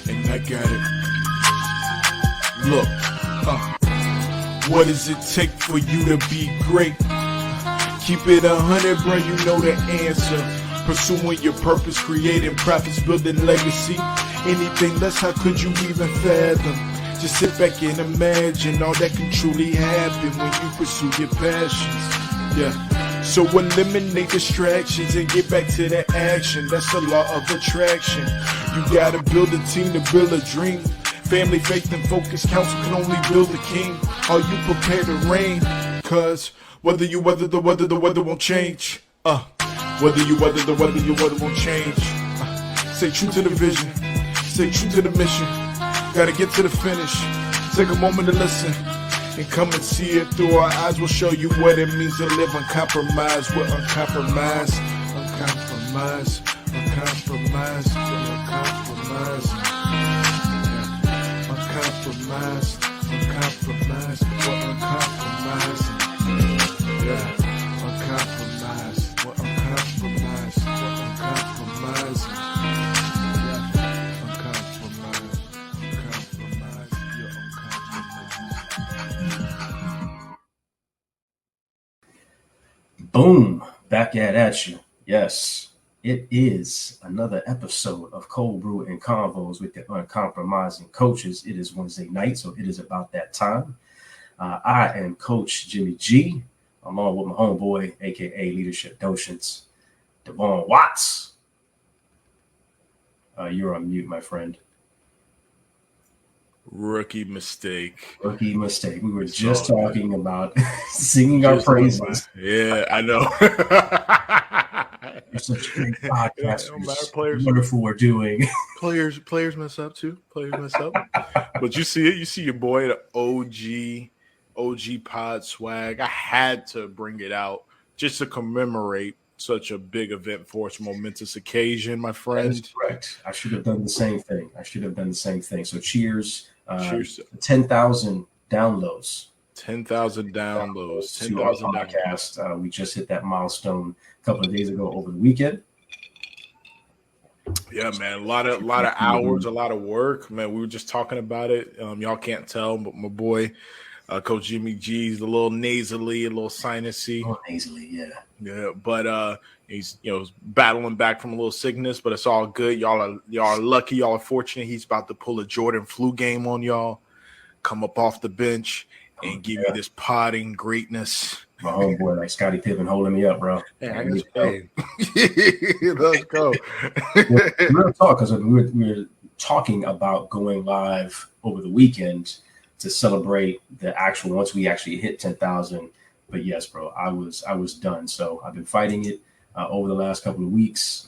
And I got it. Look, what does it take for you to be great? Keep it 100, bro, you know the answer. Pursuing your purpose, creating profits, building legacy. Anything less, how could you even fathom? Just sit back and imagine all that can truly happen when you pursue your passions. Yeah. So eliminate distractions and get back to the action. That's the law of attraction. You gotta build a team to build a dream. Family, faith, and focus. Council can only build a king. Are you prepared to reign? Cause whether you weather the weather won't change. Whether you weather the weather won't change. Stay true to the vision. Stay true to the mission. Gotta get to the finish. Take a moment to listen and come and see it through our eyes. We'll show you what it means to live uncompromised. We're uncompromised. Uncompromised. Uncompromised. We're uncompromised. Uncompromised. Uncompromised. We're uncompromised. Yeah. Uncompromised. We're uncompromised. We're uncompromised. Boom, back at you. Yes, it is another episode of Cold Brew and Convos with the Uncompromising Coaches. It is Wednesday night, so it is about that time. I am Coach Jimmy G, along with my homeboy, aka Leadership Docents, Devon Watts. You're on mute, my friend. Rookie mistake. We were just talking about singing our praises. Yeah, I know. You're such a great podcast. Players, wonderful we're doing. Players mess up too. But you see it. You see your boy, the OG pod swag. I had to bring it out just to commemorate such a big event for us, momentous occasion, my friend. That is correct. I should have done the same thing. So cheers. Cheers. 10,000 downloads. 10,000 downloads. 10,000 podcast. We just hit that milestone a couple of days ago over the weekend. Yeah, man. A lot of hours, a lot of work. Man, we were just talking about it. Y'all can't tell, but my boy, Coach Jimmy G, is a little nasally, a little sinusy. Yeah, but he's battling back from a little sickness, but it's all good. Y'all are lucky. Y'all are fortunate. He's about to pull a Jordan flu game on y'all. Come up off the bench and give you this potting greatness. My homeboy, like Scottie Pippen, holding me up, bro. Hey, let's go. Real talk, because we were talking about going live over the weekend to celebrate the actual once we actually hit 10,000. But yes, bro, I was done. So I've been fighting it over the last couple of weeks.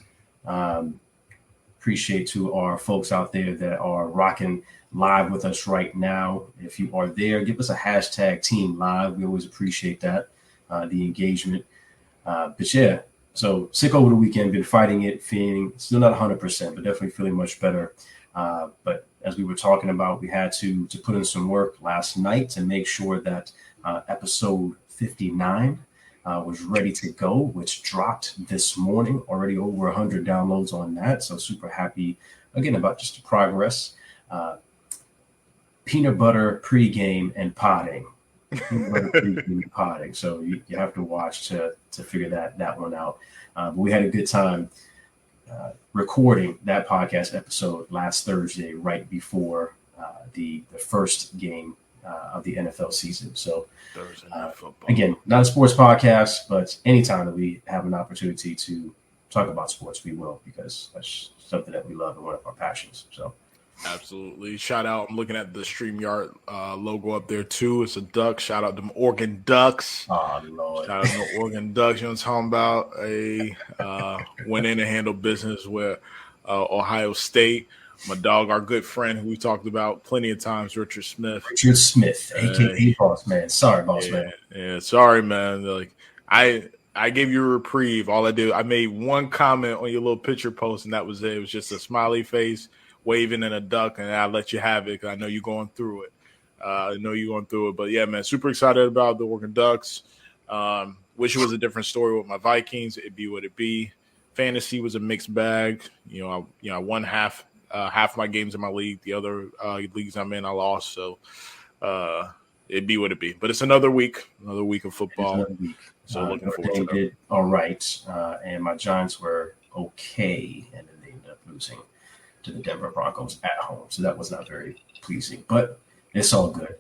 Appreciate to our folks out there that are rocking live with us right now. If you are there, give us a hashtag Team Live. We always appreciate that, the engagement. But yeah, so sick over the weekend, been fighting it, feeling still not 100%, but definitely feeling much better. But as we were talking about, we had to put in some work last night to make sure that episode 59 was ready to go, which dropped this morning. Already over 100 downloads on that. So super happy again about just the progress. Peanut butter pregame and potting. So you have to watch to figure that one out. But we had a good time recording that podcast episode last Thursday, right before the first game of the NFL season. So again, not a sports podcast, but anytime that we have an opportunity to talk about sports, we will, because that's something that we love and one of our passions. So absolutely. Shout out. I'm looking at the StreamYard logo up there too. It's a duck. Shout out to them Oregon Ducks. Oh, Lord. Shout out to the Oregon Ducks. You know what I'm talking about? Went in and handled business with Ohio State. My dog, our good friend who we talked about plenty of times, Richard Smith, a.k.a. Boss Man. Sorry, Boss Man. Yeah, sorry, man. Like I gave you a reprieve. All I did, I made one comment on your little picture post, and that was it. It was just a smiley face, waving, and a duck, and I let you have it because I know you're going through it. I know you're going through it, but yeah, man, super excited about the Oregon Ducks. Wish it was a different story with my Vikings. It'd be what it be. Fantasy was a mixed bag. I won half my games in my league. The other leagues I'm in, I lost. So it'd be what it be. But it's another week of football. Another week. So looking Notre forward Dame to it. did all right, and my Giants were okay, and then they ended up losing to the Denver Broncos at home. So that was not very pleasing, but it's all good.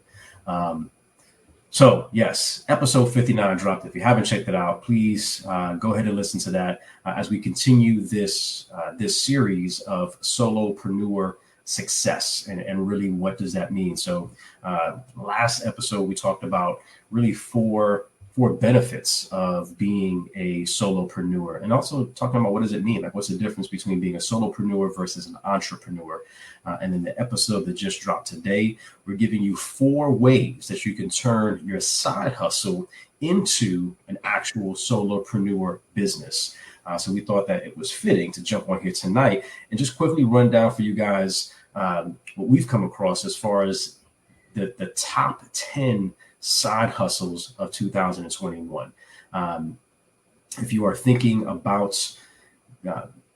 So, yes, episode 59 dropped. If you haven't checked it out, please go ahead and listen to that as we continue this series of solopreneur success and really what does that mean. So last episode, we talked about really four benefits of being a solopreneur, and also talking about what does it mean, like what's the difference between being a solopreneur versus an entrepreneur. And in the episode that just dropped today, we're giving you 4 ways that you can turn your side hustle into an actual solopreneur business. So we thought that it was fitting to jump on here tonight and just quickly run down for you guys what we've come across as far as the top 10 side hustles of 2021. If you are thinking about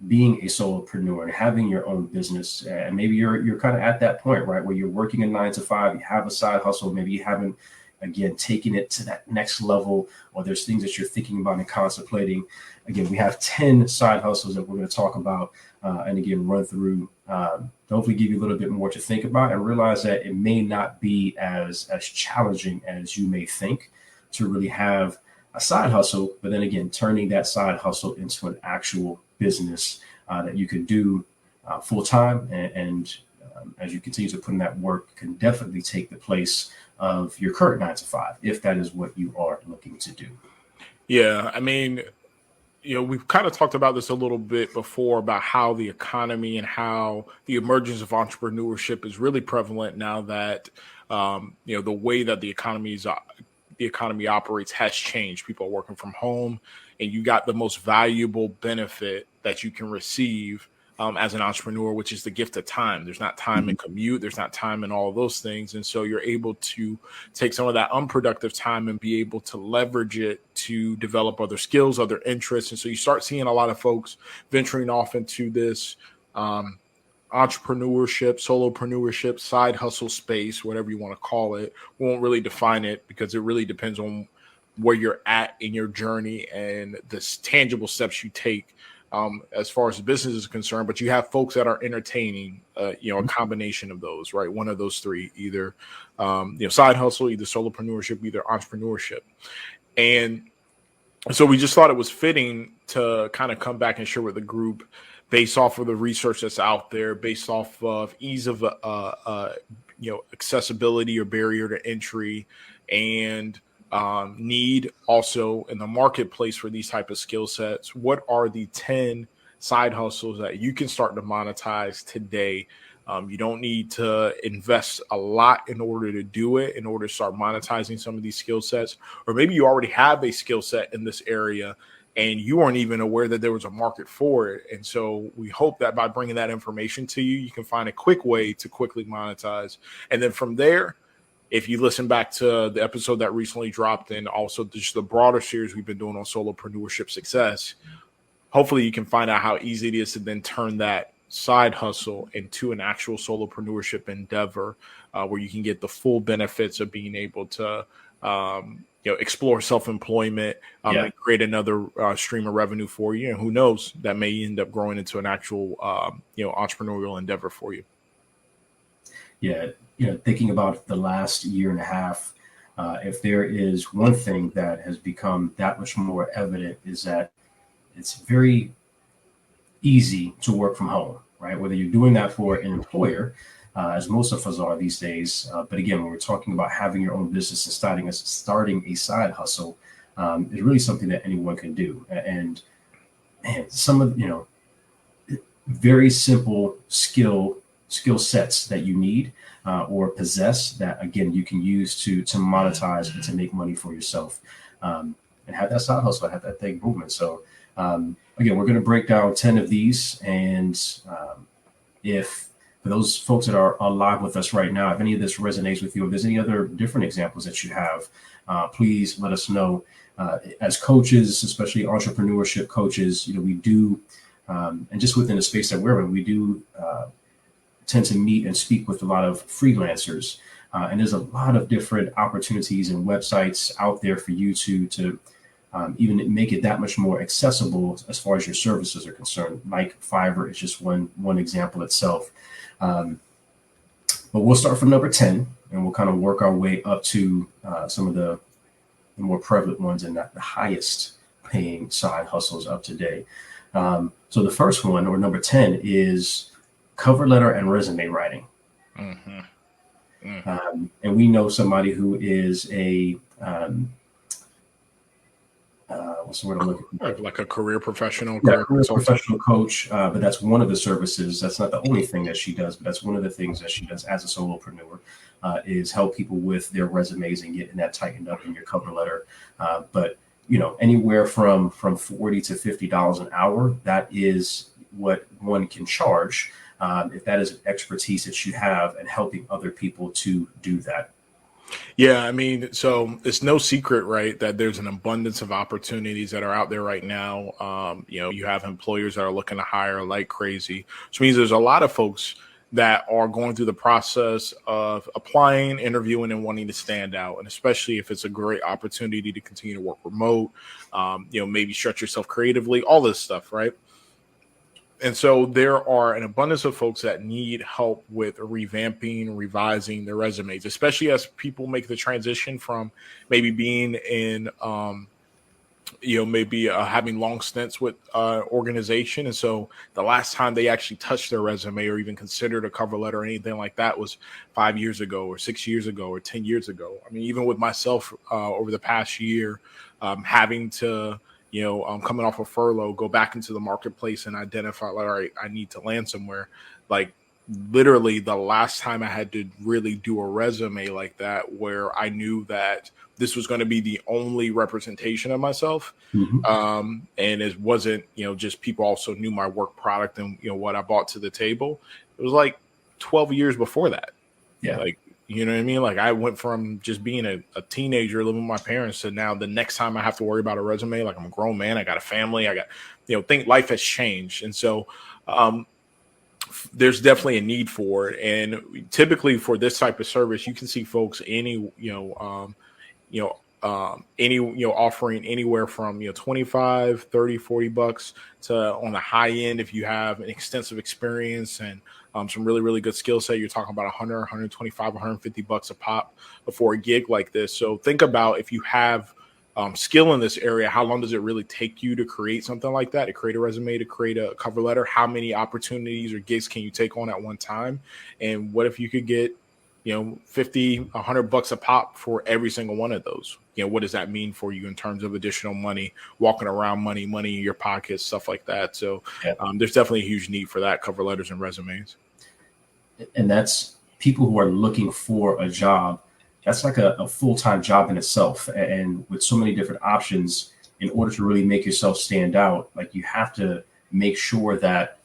being a solopreneur and having your own business, and maybe you're kind of at that point, right, where you're working a 9 to 5, you have a side hustle, maybe you haven't, again, taken it to that next level, or there's things that you're thinking about and contemplating. Again, we have 10 side hustles that we're going to talk about and again, run through, hopefully give you a little bit more to think about and realize that it may not be as challenging as you may think to really have a side hustle, but then again, turning that side hustle into an actual business that you can do full time. And as you continue to put in that work, can definitely take the place of your current 9 to 5, if that is what you are looking to do. Yeah, I mean, we've kind of talked about this a little bit before about how the economy and how the emergence of entrepreneurship is really prevalent now that, the way that the economy operates has changed. People are working from home, and you got the most valuable benefit that you can receive as an entrepreneur, which is the gift of time. There's not time in commute. There's not time in all of those things. And so you're able to take some of that unproductive time and be able to leverage it to develop other skills, other interests. And so you start seeing a lot of folks venturing off into this entrepreneurship, solopreneurship, side hustle space, whatever you want to call it. We won't really define it because it really depends on where you're at in your journey and the tangible steps you take as far as the business is concerned. But you have folks that are entertaining, a combination of those, right? One of those three, either, side hustle, either solopreneurship, either entrepreneurship. And so we just thought it was fitting to kind of come back and share with the group based off of the research that's out there, based off of ease of, accessibility or barrier to entry, and need also in the marketplace for these type of skill sets. What are the 10 side hustles that you can start to monetize today? You don't need to invest a lot in order to do it, in order to start monetizing some of these skill sets. Or maybe you already have a skill set in this area and you weren't even aware that there was a market for it. And so we hope that by bringing that information to you, you can find a quick way to quickly monetize. And then from there, if you listen back to the episode that recently dropped and also just the broader series we've been doing on solopreneurship success, hopefully you can find out how easy it is to then turn that side hustle into an actual solopreneurship endeavor where you can get the full benefits of being able to explore self-employment and create another stream of revenue for you. And who knows, that may end up growing into an actual entrepreneurial endeavor for you. Yeah. Thinking about the last year and a half, if there is one thing that has become that much more evident is that it's very easy to work from home, right? Whether you're doing that for an employer, as most of us are these days. But again, when we're talking about having your own business and starting a side hustle, is really something that anyone can do. And some of, very simple skill sets that you need or possess that, again, you can use to monetize and to make money for yourself and have that side hustle, have that thing movement. So again, we're going to break down 10 of these. And if for those folks that are live with us right now, if any of this resonates with you, if there's any other different examples that you have, please let us know. As coaches, especially entrepreneurship coaches, we do, and just within the space that we're in, we do tend to meet and speak with a lot of freelancers. And there's a lot of different opportunities and websites out there for you to even make it that much more accessible as far as your services are concerned. Like Fiverr is just one example itself. But we'll start from number 10, and we'll kind of work our way up to some of the more prevalent ones and the highest paying side hustles up to date. So the first one, or number 10, is cover letter and resume writing. Mm-hmm. Mm-hmm. And we know somebody who is a what's the word I'm looking for? Like a career professional. Yeah, career professional coach. But that's one of the services. That's not the only thing that she does, but that's one of the things that she does as a solopreneur, is help people with their resumes and getting that tightened up in your cover letter. But anywhere from $40 to $50 an hour, that is what one can charge. If that is an expertise that you have and helping other people to do that. Yeah, I mean, so it's no secret, right, that there's an abundance of opportunities that are out there right now. You have employers that are looking to hire like crazy, which means there's a lot of folks that are going through the process of applying, interviewing, and wanting to stand out. And especially if it's a great opportunity to continue to work remote, maybe stretch yourself creatively, all this stuff, right? And so there are an abundance of folks that need help with revamping, revising their resumes, especially as people make the transition from maybe being in, having long stints with organization. And so the last time they actually touched their resume or even considered a cover letter or anything like that was 5 years ago or 6 years ago or 10 years ago. I mean, even with myself over the past year, having to coming off a furlough, go back into the marketplace and identify, like, all right, I need to land somewhere. Like literally the last time I had to really do a resume like that, where I knew that this was going to be the only representation of myself. Mm-hmm. And it wasn't, just people also knew my work product and, what I brought to the table. It was like 12 years before that. Yeah. Like, you know what I mean? Like I went from just being a teenager living with my parents to now the next time I have to worry about a resume, like I'm a grown man, I got a family, I got, think life has changed. And so there's definitely a need for it. And typically for this type of service, you can see folks offering anywhere from, 25, 30, $40 to on the high end. If you have an extensive experience and some really, really good skill set, you're talking about 100, 125, $150 a pop for a gig like this. So think about if you have skill in this area, how long does it really take you to create something like that, to create a resume, to create a cover letter? How many opportunities or gigs can you take on at one time? And what if you could get, $50, $100 a pop for every single one of those? What does that mean for you in terms of additional money, walking around money in your pockets, stuff like that? So there's definitely a huge need for that, cover letters and resumes. And that's people who are looking for a job. That's like a full-time job in itself. And with so many different options, in order to really make yourself stand out, like you have to make sure that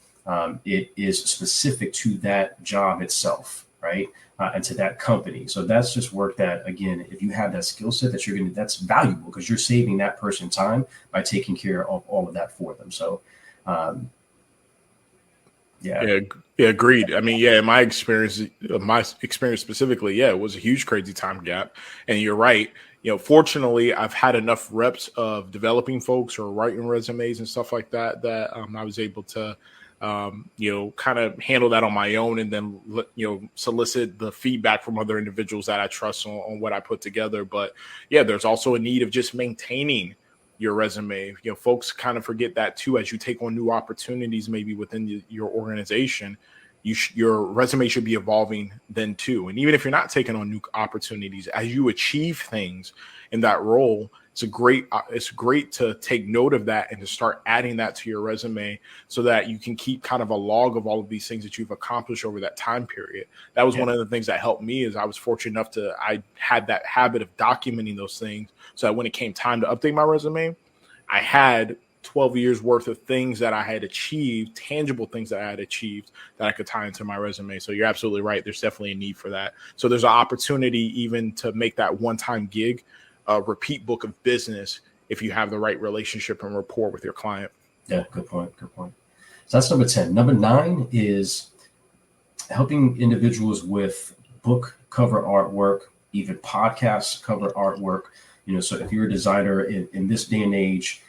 it is specific to that job itself, right? And to that company. So that's just work that, again, if you have that skill set that that's valuable because you're saving that person time by taking care of all of that for them. So, Yeah, agreed. I mean, in my experience specifically, it was a huge crazy time gap. And you're right. Fortunately, I've had enough reps of developing folks or writing resumes and stuff like that I was able to kind of handle that on my own and then, solicit the feedback from other individuals that I trust on what I put together. But there's also a need of just maintaining your resume. Folks kind of forget that too, as you take on new opportunities, maybe within your organization, your resume should be evolving then too. And even if you're not taking on new opportunities, as you achieve things in that role, it's great to take note of that and to start adding that to your resume so that you can keep kind of a log of all of these things that you've accomplished over that time period. That was one of the things that helped me. Is I was fortunate enough I had that habit of documenting those things so that when it came time to update my resume, I had 12 years worth of things that I had achieved, tangible things that I had achieved that I could tie into my resume. So you're absolutely right. There's definitely a need for that. So there's an opportunity even to make that one-time gig a repeat book of business if you have the right relationship and rapport with your client. Yeah, good point. Good point. So that's number 10. Number 9 is helping individuals with book cover artwork, even podcast cover artwork. So if you're a designer in this day and age,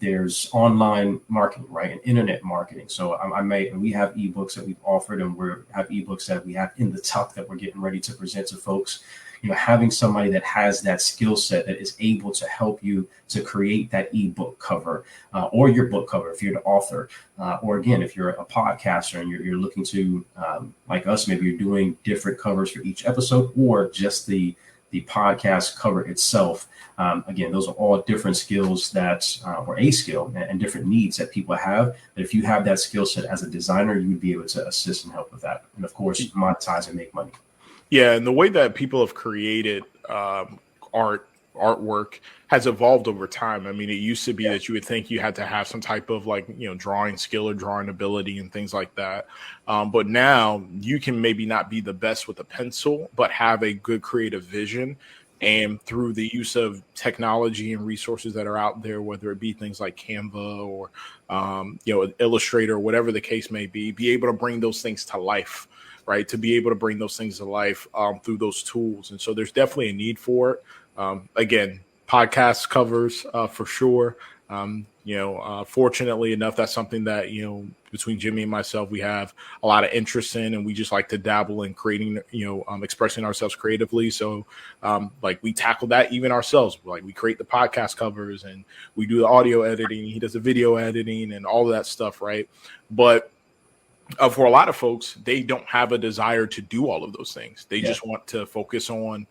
there's online marketing, right? And internet marketing. So we have ebooks that we've offered, and have ebooks that we have in the tuck that we're getting ready to present to folks. Having somebody that has that skill set that is able to help you to create that ebook cover or your book cover if you're the author, or again, if you're a podcaster and you're looking to, like us, maybe you're doing different covers for each episode or just the podcast cover itself. Again, those are all different skills or a skill and different needs that people have. But if you have that skill set as a designer, you would be able to assist and help with that. And of course, monetize and make money. Yeah, and the way that people have created artwork has evolved over time. I mean, it used to be that you would think you had to have some type of drawing skill or drawing ability and things like that. But now you can maybe not be the best with a pencil, but have a good creative vision. And through the use of technology and resources that are out there, whether it be things like Canva or, Illustrator, whatever the case may be able to bring those things to life. Right, to be able to bring those things to life through those tools. And so there's definitely a need for it. Again, podcast covers for sure. Fortunately enough, that's something that, between Jimmy and myself, we have a lot of interest in, and we just like to dabble in creating, expressing ourselves creatively. So we tackle that even ourselves. Like we create the podcast covers and we do the audio editing. He does the video editing and all of that stuff. Right. But for a lot of folks, they don't have a desire to do all of those things. They just want to focus on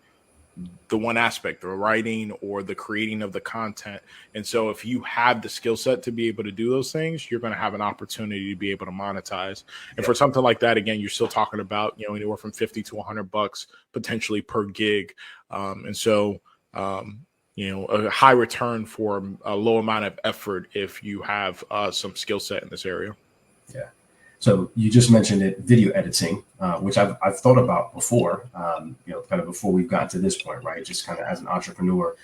the one aspect, the writing or the creating of the content. And so if you have the skill set to be able to do those things, you're going to have an opportunity to be able to monetize. And for something like that, again, you're still talking about, anywhere from $50 to $100 potentially per gig. A high return for a low amount of effort if you have some skill set in this area. Yeah. So you just mentioned it, video editing, which I've thought about before, kind of before we've gotten to this point, right? Just kind of as an entrepreneur,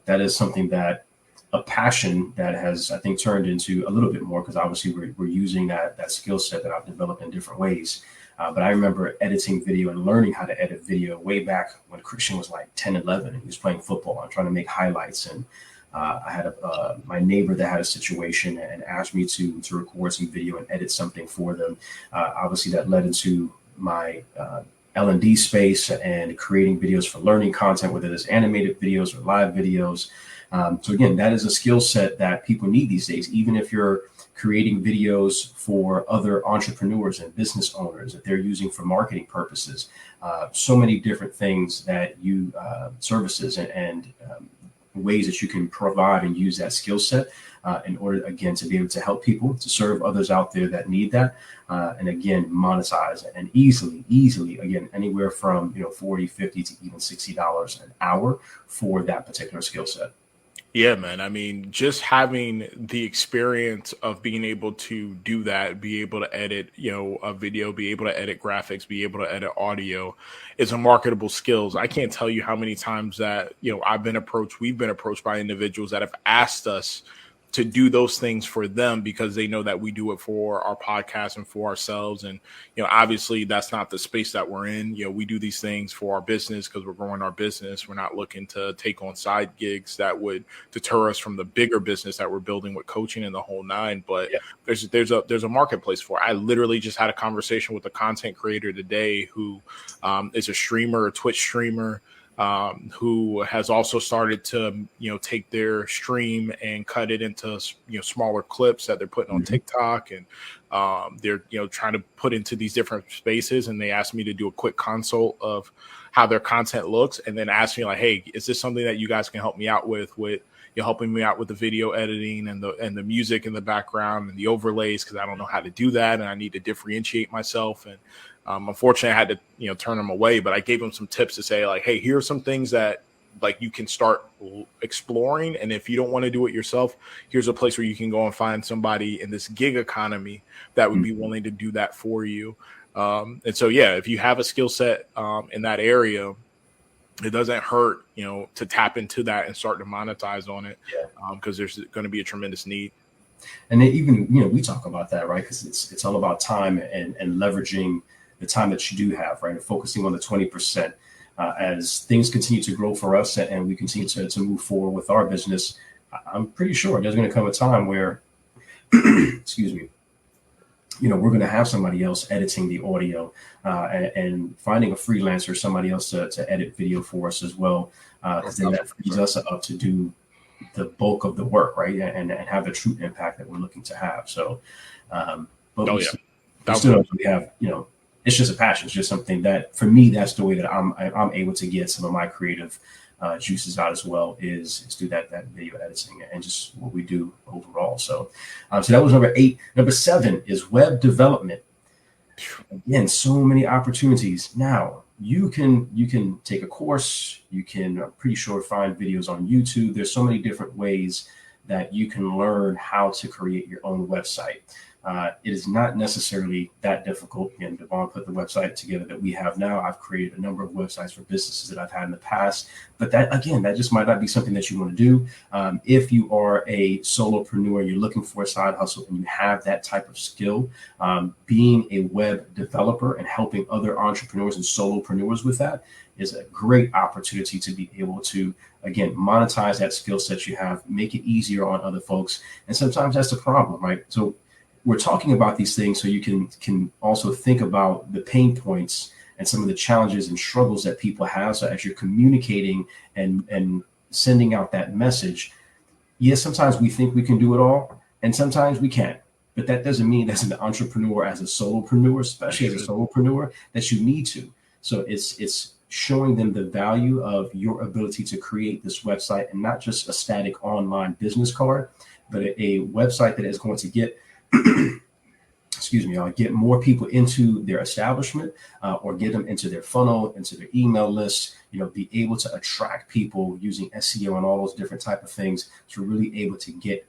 that is something that a passion that has, I think, turned into a little bit more, because obviously we're using that skill set that I've developed in different ways. But I remember editing video and learning how to edit video way back when Christian was like 10, 11, and he was playing football and trying to make highlights. And I had my neighbor that had a situation and asked me to record some video and edit something for them. Obviously, that led into my L&D space and creating videos for learning content, whether it's animated videos or live videos. So again, that is a skill set that people need these days, even if you're creating videos for other entrepreneurs and business owners that they're using for marketing purposes. So many different things that services and ways that you can provide and use that skill set in order, again, to be able to help people, to serve others out there that need that. And again, monetize and easily, again, anywhere from, $40, $50 to even $60 an hour for that particular skill set. Yeah, man. I mean, just having the experience of being able to do that, be able to edit, a video, be able to edit graphics, be able to edit audio is a marketable skills. I can't tell you how many times that, we've been approached by individuals that have asked us to do those things for them because they know that we do it for our podcast and for ourselves. And, obviously that's not the space that we're in. We do these things for our business because we're growing our business. We're not looking to take on side gigs that would deter us from the bigger business that we're building with coaching and the whole nine. But there's a marketplace for it. I literally just had a conversation with a content creator today who is a streamer, a Twitch streamer, who has also started to, take their stream and cut it into, smaller clips that they're putting on TikTok, and they're, trying to put into these different spaces. And they asked me to do a quick consult of how their content looks, and then asked me like, hey, is this something that you guys can help me out with you're helping me out with the video editing and the music in the background and the overlays, because I don't know how to do that and I need to differentiate myself. And unfortunately, I had to turn them away, but I gave them some tips to say like, hey, here are some things that like you can start exploring. And if you don't want to do it yourself, here's a place where you can go and find somebody in this gig economy that would be willing to do that for you. And so, yeah, if you have a skill set in that area, it doesn't hurt, to tap into that and start to monetize on it, because there's going to be a tremendous need. And then even, we talk about that, right? Because it's all about time and leveraging the time that you do have, right? And focusing on the 20%. As things continue to grow for us and we continue to move forward with our business, I'm pretty sure there's going to come a time where, excuse me, we're going to have somebody else editing the audio and finding a freelancer, somebody else to edit video for us as well. Because then that frees us up to do the bulk of the work, right? And have the true impact that we're looking to have. So, but we still have, it's just a passion. It's just something that, for me, that's the way that I'm able to get some of my creative juices out as well, is do that video editing and just what we do overall. So that was number 8. Number 7 is web development. Again, so many opportunities. Now you can take a course. You can, I'm pretty sure, find videos on YouTube. There's so many different ways that you can learn how to create your own website. It is not necessarily that difficult. Again, Devon put the website together that we have now. I've created a number of websites for businesses that I've had in the past, but that just might not be something that you want to do. If you are a solopreneur, you're looking for a side hustle and you have that type of skill, being a web developer and helping other entrepreneurs and solopreneurs with that is a great opportunity to be able to, again, monetize that skill set you have, make it easier on other folks. And sometimes that's the problem, right? So we're talking about these things so you can also think about the pain points and some of the challenges and struggles that people have. So as you're communicating and sending out that message, yes, sometimes we think we can do it all, and sometimes we can't. But that doesn't mean as an entrepreneur, as a solopreneur, especially as a solopreneur, that you need to. So it's showing them the value of your ability to create this website, and not just a static online business card, but a website that is going to get get more people into their establishment, or get them into their funnel, into their email list, be able to attract people using SEO and all those different type of things to really able to get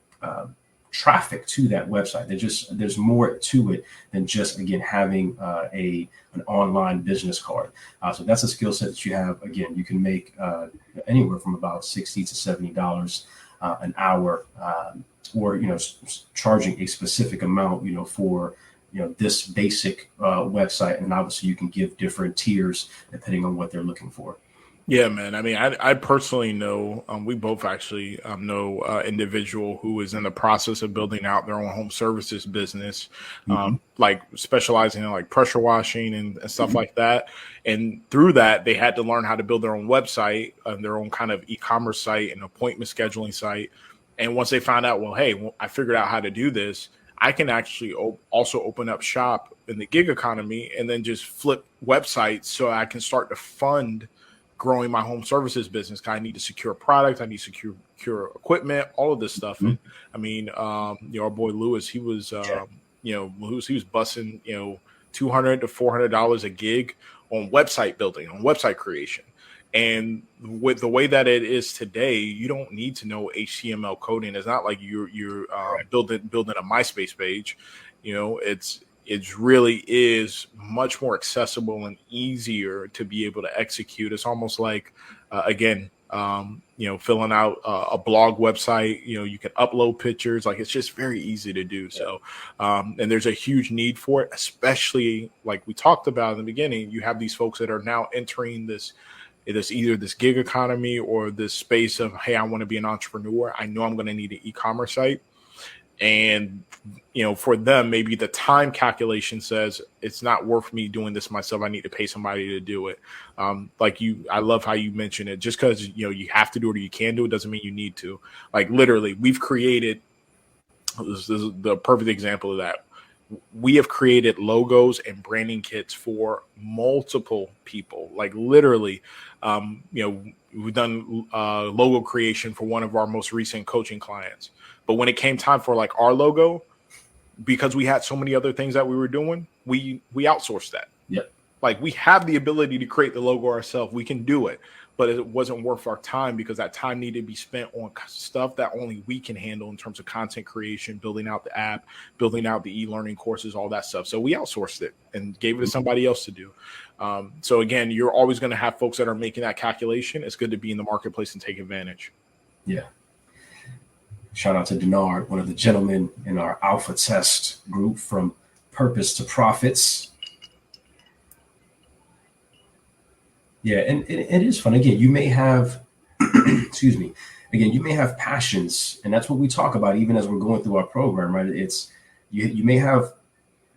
traffic to that website. There's more to it than just, again, having an online business card. So that's a skill set that you have. Again, you can make anywhere from about $60 to $70 an hour, or charging a specific amount, for this basic website, and obviously you can give different tiers depending on what they're looking for. Yeah, man. I mean, I personally know, we both actually know an individual who is in the process of building out their own home services business, like specializing in like pressure washing and stuff like that. And through that, they had to learn how to build their own website, their own kind of e-commerce site and appointment scheduling site. And once they found out, I figured out how to do this, I can actually also open up shop in the gig economy and then just flip websites so I can start to fund growing my home services business. I need to secure product. I need to secure equipment, all of this stuff. And I mean, our boy Lewis, he was, he was busting, $200 to $400 a gig on website building, on website creation. And with the way that it is today, you don't need to know HTML coding. It's not like you're building a MySpace page. It really is much more accessible and easier to be able to execute. It's almost like, filling out a blog website. You can upload pictures. Like, it's just very easy to do. So, and there's a huge need for it, especially like we talked about in the beginning. You have these folks that are now entering this either this gig economy or this space of, hey, I want to be an entrepreneur. I know I'm going to need an e-commerce site. And, for them, maybe the time calculation says it's not worth me doing this myself. I need to pay somebody to do it. I love how you mentioned it. Just because, you have to do it or you can do it doesn't mean you need to. Like, literally, we've created, this is the perfect example of that. We have created logos and branding kits for multiple people. Like, literally, we've done logo creation for one of our most recent coaching clients. But when it came time for like our logo, because we had so many other things that we were doing, we outsourced that. Yep. Like, we have the ability to create the logo ourselves. We can do it, but it wasn't worth our time because that time needed to be spent on stuff that only we can handle in terms of content creation, building out the app, building out the e-learning courses, all that stuff. So we outsourced it and gave it to somebody else to do. So again, you're always going to have folks that are making that calculation. It's good to be in the marketplace and take advantage. Yeah. Shout out to Denard, one of the gentlemen in our alpha test group from Purpose to Profits. Yeah, and it is fun. Again, you may have, excuse me, again, you may have passions, and that's what we talk about even as we're going through our program, right? It's you may have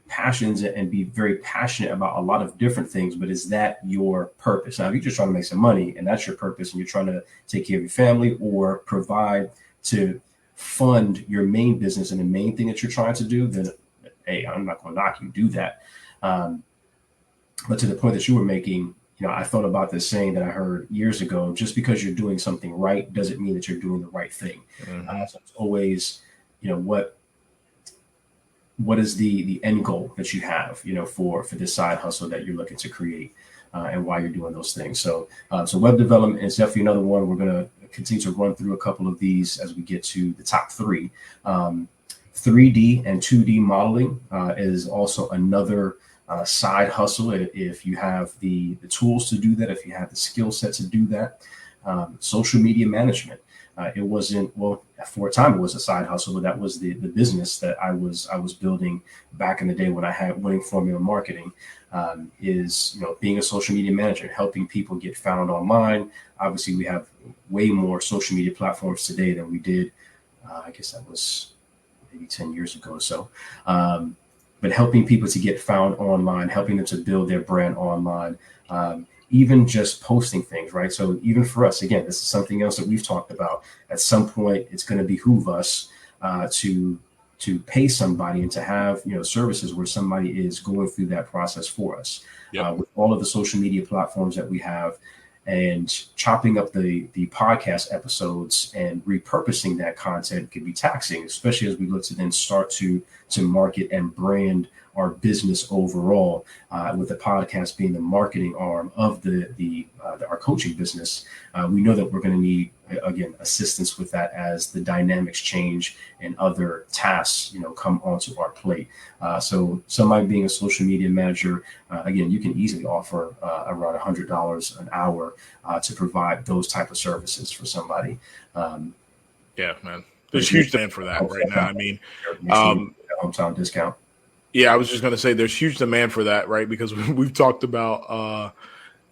passions and be very passionate about a lot of different things, but is that your purpose? Now, if you're just trying to make some money and that's your purpose and you're trying to take care of your family or provide to fund your main business and the main thing that you're trying to do, then, hey, I'm not going to knock you, do that. But to the point that you were making, I thought about this saying that I heard years ago: just because you're doing something right doesn't mean that you're doing the right thing. So it's always, what is the end goal that you have, for this side hustle that you're looking to create, and why you're doing those things. So web development is definitely another one. We're going to continue to run through a couple of these as we get to the top three. 3D and 2D modeling is also another side hustle if you have the tools to do that, if you have the skill set to do that. Social media management. It wasn't, well, for a time it was a side hustle, but that was the business that I was building back in the day when I had Winning Formula Marketing. Is being a social media manager, helping people get found online. Obviously, we have way more social media platforms today than we did. I guess that was maybe 10 years ago or so. But helping people to get found online, helping them to build their brand online. Even just posting things, right? So even for us, again, this is something else that we've talked about. At some point, it's going to behoove us to pay somebody and to have services where somebody is going through that process for us. Yep. With all of the social media platforms that we have, and chopping up the podcast episodes and repurposing that content can be taxing, especially as we look to then start to market and brand our business overall, with the podcast being the marketing arm of our coaching business. We know that we're going to need, again, assistance with that as the dynamics change and other tasks, come onto our plate. So somebody being a social media manager, again, you can easily offer around $100 an hour to provide those type of services for somebody. Yeah, man. There's huge demand for that right now. I mean, hometown discount. Yeah, I was just going to say there's huge demand for that, right? Because we've talked about,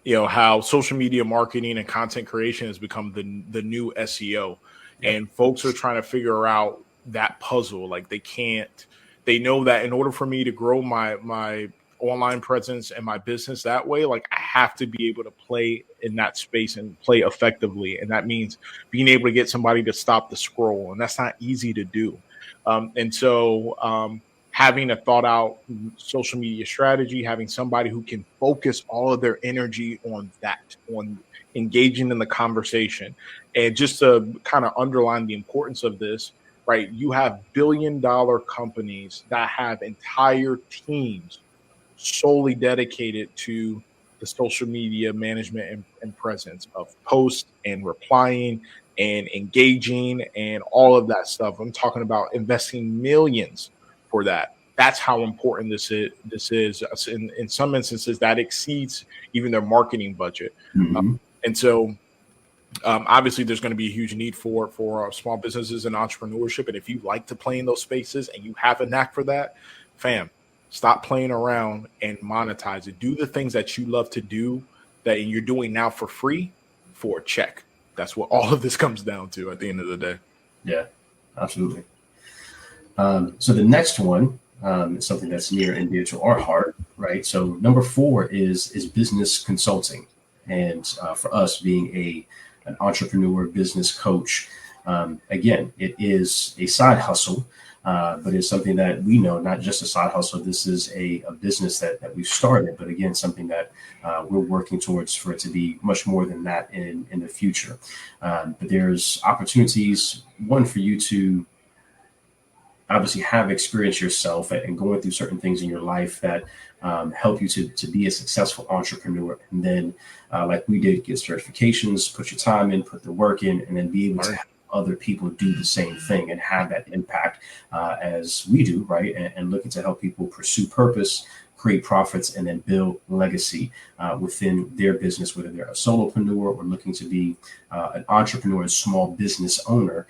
how social media marketing and content creation has become the new SEO. And folks are trying to figure out that puzzle. Like, they know that in order for me to grow my online presence and my business that way, like, I have to be able to play in that space and play effectively. And that means being able to get somebody to stop the scroll. And that's not easy to do. Having a thought out social media strategy, having somebody who can focus all of their energy on that, on engaging in the conversation. And just to kind of underline the importance of this, right? You have billion-dollar companies that have entire teams solely dedicated to the social media management and presence of posts and replying and engaging and all of that stuff. I'm talking about investing millions for that. That's how important this is. In some instances, that exceeds even their marketing budget. Obviously, there's going to be a huge need for small businesses and entrepreneurship. And if you like to play in those spaces and you have a knack for that, fam, stop playing around and monetize it. Do the things that you love to do that you're doing now for free for a check. That's what all of this comes down to at the end of the day. Yeah, absolutely. So the next one is something that's near and dear to our heart, right? So number 4 is business consulting. And for us being an entrepreneur business coach, again, it is a side hustle, but it's something that we know, not just a side hustle. This is a business that we've started, but again, something that we're working towards for it to be much more than that in the future. But there's opportunities, one, for you to obviously have experience yourself and going through certain things in your life that help you to be a successful entrepreneur. And then, like we did, get certifications, put your time in, put the work in, and then be able to help other people do the same thing and have that impact as we do, right? And looking to help people pursue purpose, create profits, and then build legacy within their business, whether they're a solopreneur or looking to be an entrepreneur, a small business owner.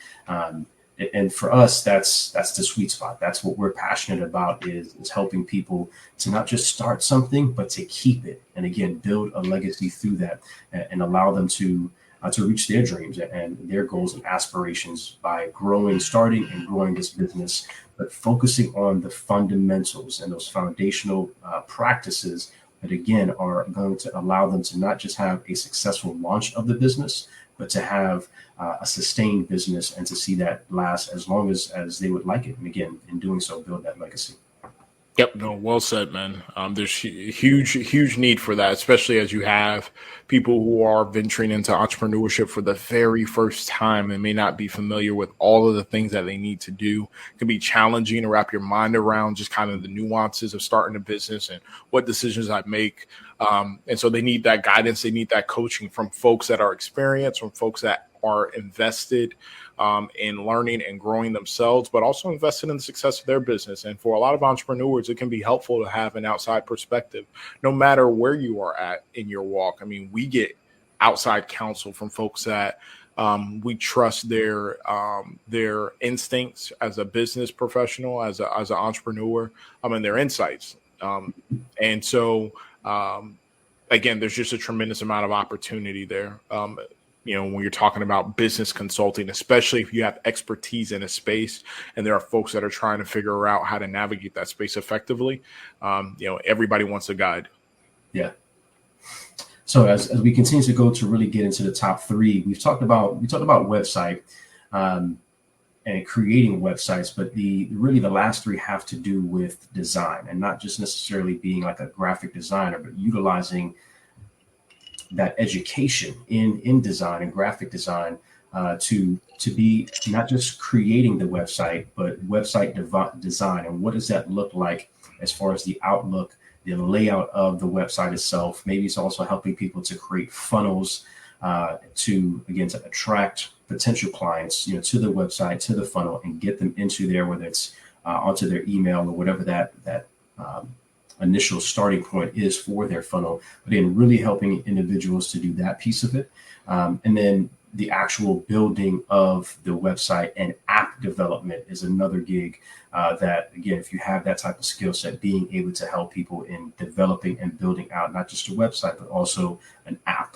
And for us, that's the sweet spot. That's what we're passionate about, is helping people to not just start something, but to keep it. And again, build a legacy through that and allow them to reach their dreams and their goals and aspirations by starting and growing this business, but focusing on the fundamentals and those foundational practices that, again, are going to allow them to not just have a successful launch of the business, but to have a sustained business and to see that last as long as they would like it. And again, in doing so, build that legacy. Yep. No, well said, man. There's huge need for that, especially as you have people who are venturing into entrepreneurship for the very first time and may not be familiar with all of the things that they need to do. It can be challenging to wrap your mind around just kind of the nuances of starting a business and what decisions I make. And so they need that guidance. They need that coaching from folks that are experienced, from folks that are invested in learning and growing themselves, but also invested in the success of their business. And for a lot of entrepreneurs, it can be helpful to have an outside perspective, no matter where you are at in your walk. I mean, we get outside counsel from folks that we trust their instincts as a business professional, as an entrepreneur, and their insights. And so, again, there's just a tremendous amount of opportunity there. When you're talking about business consulting, especially if you have expertise in a space and there are folks that are trying to figure out how to navigate that space effectively, everybody wants a guide. Yeah. So as we continue to go to really get into the top three, we talked about website and creating websites, but the last three have to do with design, and not just necessarily being like a graphic designer, but utilizing that education in design and graphic design to be not just creating the website, but website design. And what does that look like as far as the outlook, the layout of the website itself? Maybe it's also helping people to create funnels to attract potential clients, to the website, to the funnel, and get them into there, whether it's onto their email or whatever that initial starting point is for their funnel. But then really helping individuals to do that piece of it. And then the actual building of the website and app development is another gig that, again, if you have that type of skill set, being able to help people in developing and building out not just a website, but also an app,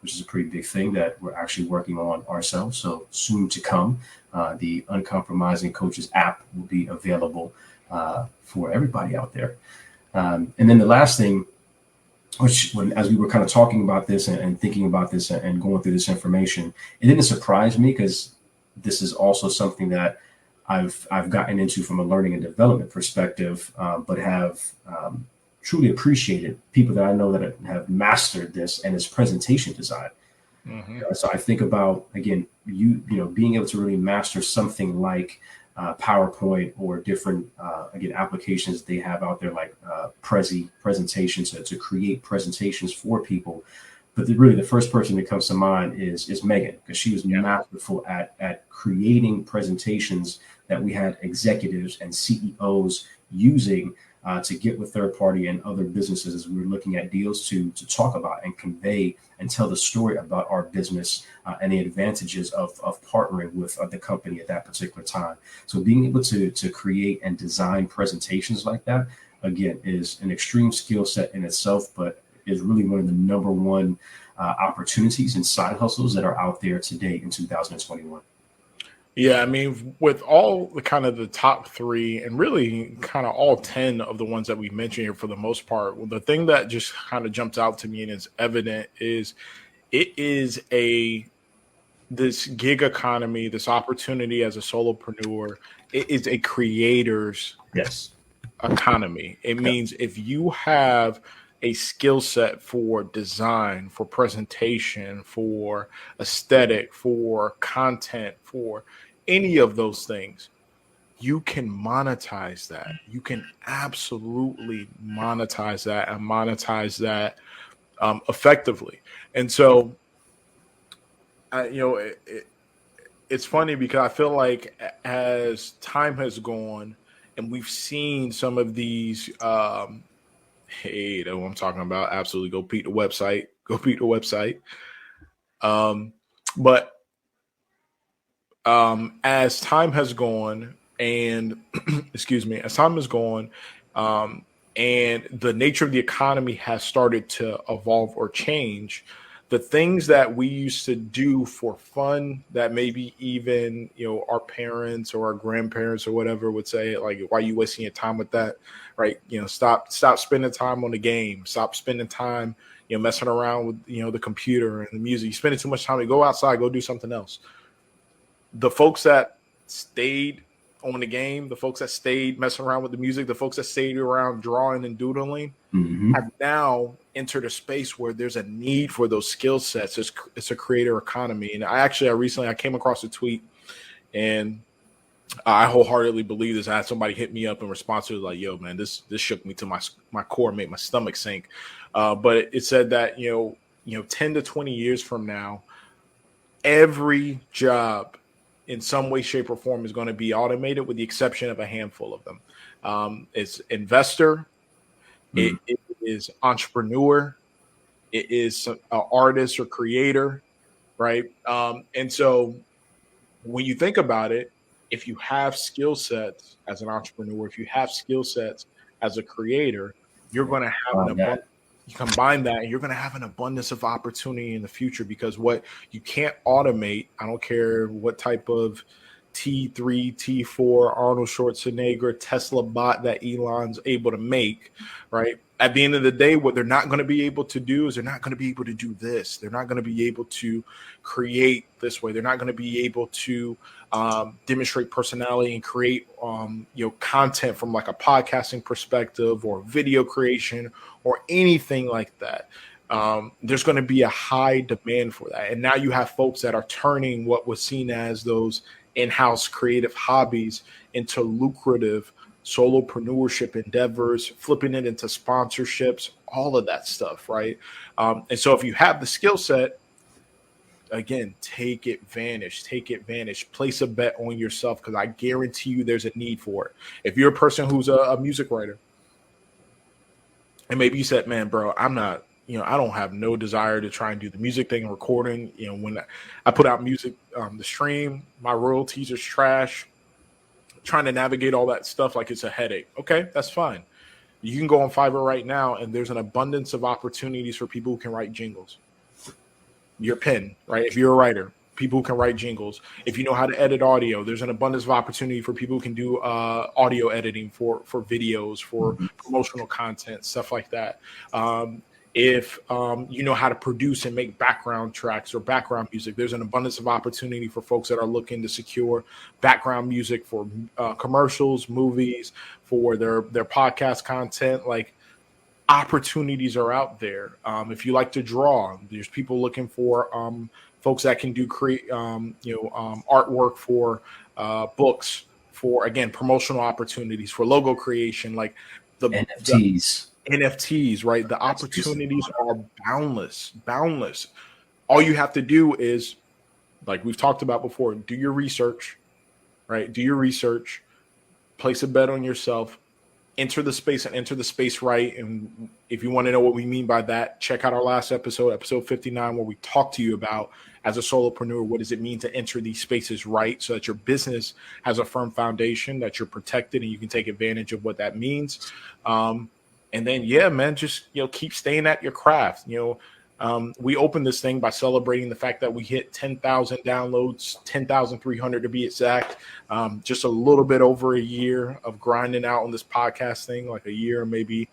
which is a pretty big thing that we're actually working on ourselves. So soon to come, the Uncompromising Coaches app will be available for everybody out there. And then the last thing, as we were kind of talking about this and thinking about this and going through this information, it didn't surprise me, because this is also something that I've gotten into from a learning and development perspective, but have truly appreciated people that I know that have mastered this, and it's presentation design. Mm-hmm. So I think about, again, being able to really master something like PowerPoint or different applications they have out there, like presentations to create presentations for people. But really the first person that comes to mind is Megan, because she was masterful at creating presentations that we had executives and CEOs using to get with third party and other businesses as we were looking at deals to talk about and convey and tell the story about our business and the advantages of partnering with the company at that particular time. So being able to create and design presentations like that, again, is an extreme skill set in itself, but is really one of the number one opportunities and side hustles that are out there today in 2021. Yeah, I mean, with all the kind of the top three and really kind of all 10 of the ones that we mentioned here for the most part, well, the thing that just kind of jumps out to me and is evident is it is this gig economy, this opportunity as a solopreneur, it is a creator's economy. It means if you have a skill set for design, for presentation, for aesthetic, for content, for any of those things, you can monetize that. You can absolutely monetize that and monetize that effectively. And so, it's funny because I feel like as time has gone and we've seen some of these, hey, that's what I'm talking about. Absolutely. Go peek the website. Go peek the website. But as time has gone and excuse me, as time has gone, and the nature of the economy has started to evolve or change, the things that we used to do for fun that maybe even, our parents or our grandparents or whatever would say, like, why are you wasting your time with that? Right. Stop spending time on the game. Stop spending time, messing around with, the computer and the music. You spending too much time to go outside, go do something else. The folks that stayed on the game, the folks that stayed messing around with the music, the folks that stayed around drawing and doodling have now entered a space where there's a need for those skill sets. It's a creator economy. And I recently came across a tweet, and I wholeheartedly believe this. I had somebody hit me up in response to it, like, yo, man, this shook me to my core, made my stomach sink. But it said that, 10 to 20 years from now, every job in some way, shape, or form is going to be automated with the exception of a handful of them. It's investor, it is entrepreneur, it is an artist or creator, right? And so when you think about it, if you have skill sets as an entrepreneur, if you have skill sets as a creator, you're going to have an abundance. You combine that and you're going to have an abundance of opportunity in the future, because what you can't automate, I don't care what type of T3, T4, Arnold Schwarzenegger, Tesla bot that Elon's able to make, right? At the end of the day, what they're not going to be able to do is they're not going to be able to do this. They're not going to be able to create this way. They're not going to be able to demonstrate personality and create content from like a podcasting perspective or video creation or anything like that. There's going to be a high demand for that. And now you have folks that are turning what was seen as those in-house creative hobbies into lucrative solopreneurship endeavors, flipping it into sponsorships, all of that stuff, right? And so if you have the skill set, again, take advantage, place a bet on yourself, because I guarantee you there's a need for it. If you're a person who's a music writer, and maybe you said, man, bro, I'm not, I don't have no desire to try and do the music thing and recording. When I put out music, the stream, my royalties are trash. Trying to navigate all that stuff like it's a headache. Okay, that's fine. You can go on Fiverr right now, and there's an abundance of opportunities for people who can write jingles. Your pen, right? If you're a writer, people who can write jingles. If you know how to edit audio, there's an abundance of opportunity for people who can do audio editing for videos, for promotional content, stuff like that. If you know how to produce and make background tracks or background music, there's an abundance of opportunity for folks that are looking to secure background music for commercials, movies, for their podcast content. Like, opportunities are out there. If you like to draw, there's people looking for folks that can do artwork for books, for, again, promotional opportunities, for logo creation, like the NFTs, right? The opportunities are boundless. All you have to do is, like we've talked about before, do your research, right? Do your research, place a bet on yourself, enter the space right. And if you want to know what we mean by that, check out our last episode 59, where we talk to you about, as a solopreneur, what does it mean to enter these spaces right, so that your business has a firm foundation, that you're protected, and you can take advantage of what that means. And then, yeah, man, just, keep staying at your craft. We opened this thing by celebrating the fact that we hit 10,000 downloads, 10,300 to be exact. Just a little bit over a year of grinding out on this podcast thing, like a year, maybe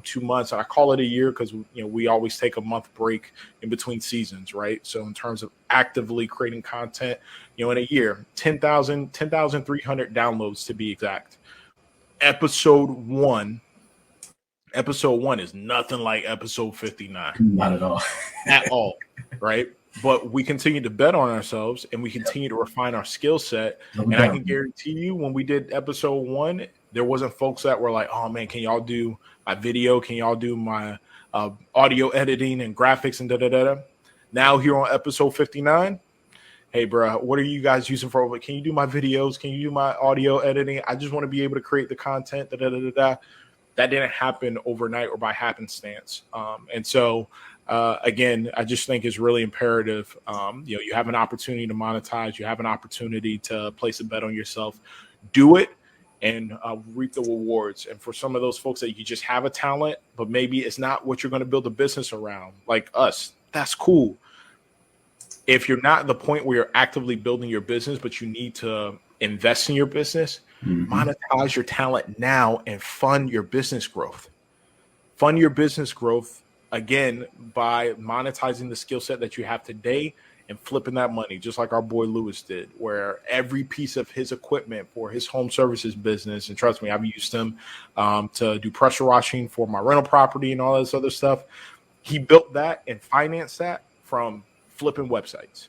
2 months. I call it a year because, we always take a month break in between seasons, right? So in terms of actively creating content, in a year, 10,300 downloads to be exact. Episode one is nothing like episode 59. Not at all. At all, right? but we continue to bet on ourselves and we continue to refine our skill set. And I can guarantee you, when we did episode 1, there wasn't folks that were like, oh man, can y'all do my video? Can y'all do my audio editing and graphics and da-da-da-da? Now here on episode 59, hey, bro, what are you guys using for? Can you do my videos? Can you do my audio editing? I just want to be able to create the content. Da-da-da-da-da. That didn't happen overnight or by happenstance. And so, again, I just think it's really imperative. You have an opportunity to monetize. You have an opportunity to place a bet on yourself. Do it and reap the rewards. And for some of those folks that you just have a talent, but maybe it's not what you're going to build a business around, like us, that's cool. If you're not at the point where you're actively building your business, but you need to invest in your business, monetize your talent now and fund your business growth. Fund your business growth, again, by monetizing the skill set that you have today and flipping that money, just like our boy Lewis did, where every piece of his equipment for his home services business, and trust me, I've used him to do pressure washing for my rental property and all this other stuff. He built that and financed that from flipping websites.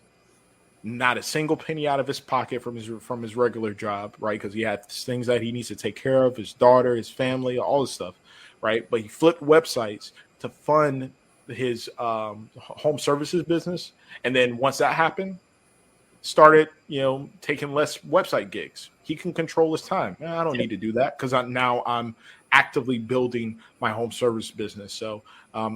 Not a single penny out of his pocket from his regular job, right? Because he had things that he needs to take care of, his daughter, his family, all this stuff, right? But he flipped websites to fund his home services business. And then once that happened, started, taking less website gigs. He can control his time. I don't need to do that because now I'm actively building my home service business. So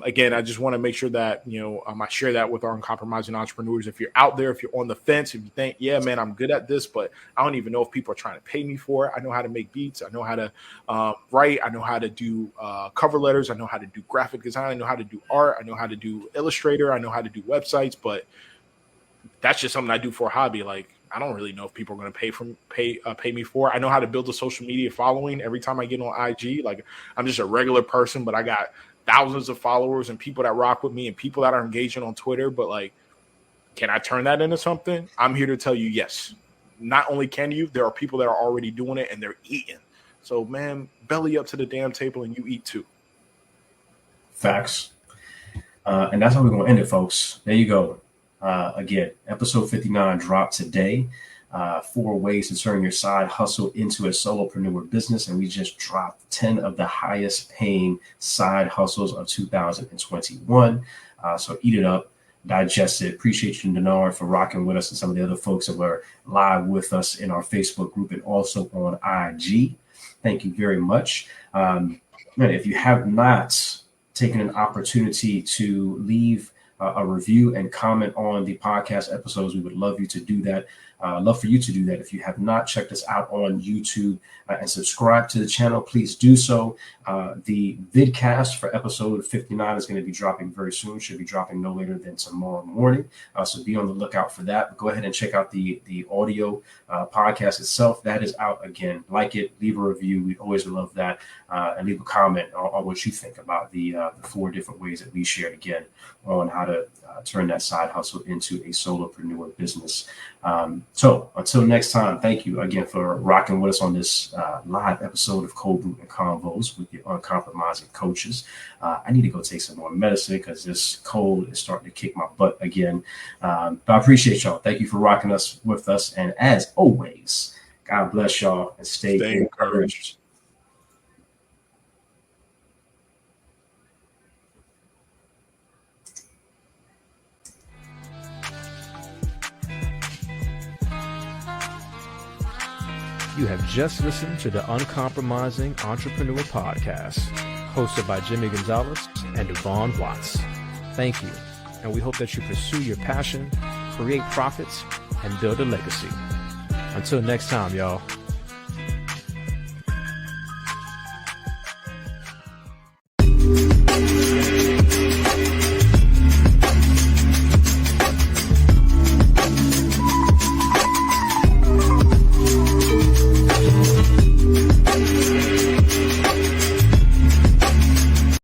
again, I just want to make sure that, I share that with our uncompromising entrepreneurs. If you're out there, if you're on the fence, if you think, yeah, man, I'm good at this, but I don't even know if people are trying to pay me for it. I know how to make beats. I know how to write. I know how to do cover letters. I know how to do graphic design. I know how to do art. I know how to do Illustrator. I know how to do websites, but that's just something I do for a hobby. Like, I don't really know if people are going to pay me for it. I know how to build a social media following. Every time I get on IG, like, I'm just a regular person, but I got thousands of followers and people that rock with me and people that are engaging on Twitter. But like, can I turn that into something? I'm here to tell you, yes. Not only can you, there are people that are already doing it and they're eating. So, man, belly up to the damn table and you eat too. Facts. And that's how we're going to end it, folks. There you go. Again, episode 59 dropped today. 4 ways to turn your side hustle into a solopreneur business. And we just dropped 10 of the highest paying side hustles of 2021. So eat it up, digest it. Appreciate you, Denard, for rocking with us and some of the other folks that were live with us in our Facebook group and also on IG. Thank you very much. If you have not taken an opportunity to leave a review and comment on the podcast episodes, we would love you to do that. Love for you to do that. If you have not checked us out on YouTube and subscribe to the channel, please do so. The vidcast for episode 59 is going to be dropping very soon. Should be dropping no later than tomorrow morning. So be on the lookout for that. But go ahead and check out the audio podcast itself. That is out again. Like it, leave a review. We always love that. And leave a comment on what you think about the 4 different ways that we shared again on how to turn that side hustle into a solopreneur business. So until next time, thank you again for rocking with us on this live episode of Cold Brews Convos with the Uncompromising Coaches. I need to go take some more medicine because this cold is starting to kick my butt again. But I appreciate y'all. Thank you for rocking with us. And as always, God bless y'all and stay encouraged. You have just listened to the Uncompromising Entrepreneur Podcast, hosted by Jimmy Gonzalez and Devon Watts. Thank you, and we hope that you pursue your passion, create profits, and build a legacy. Until next time, y'all.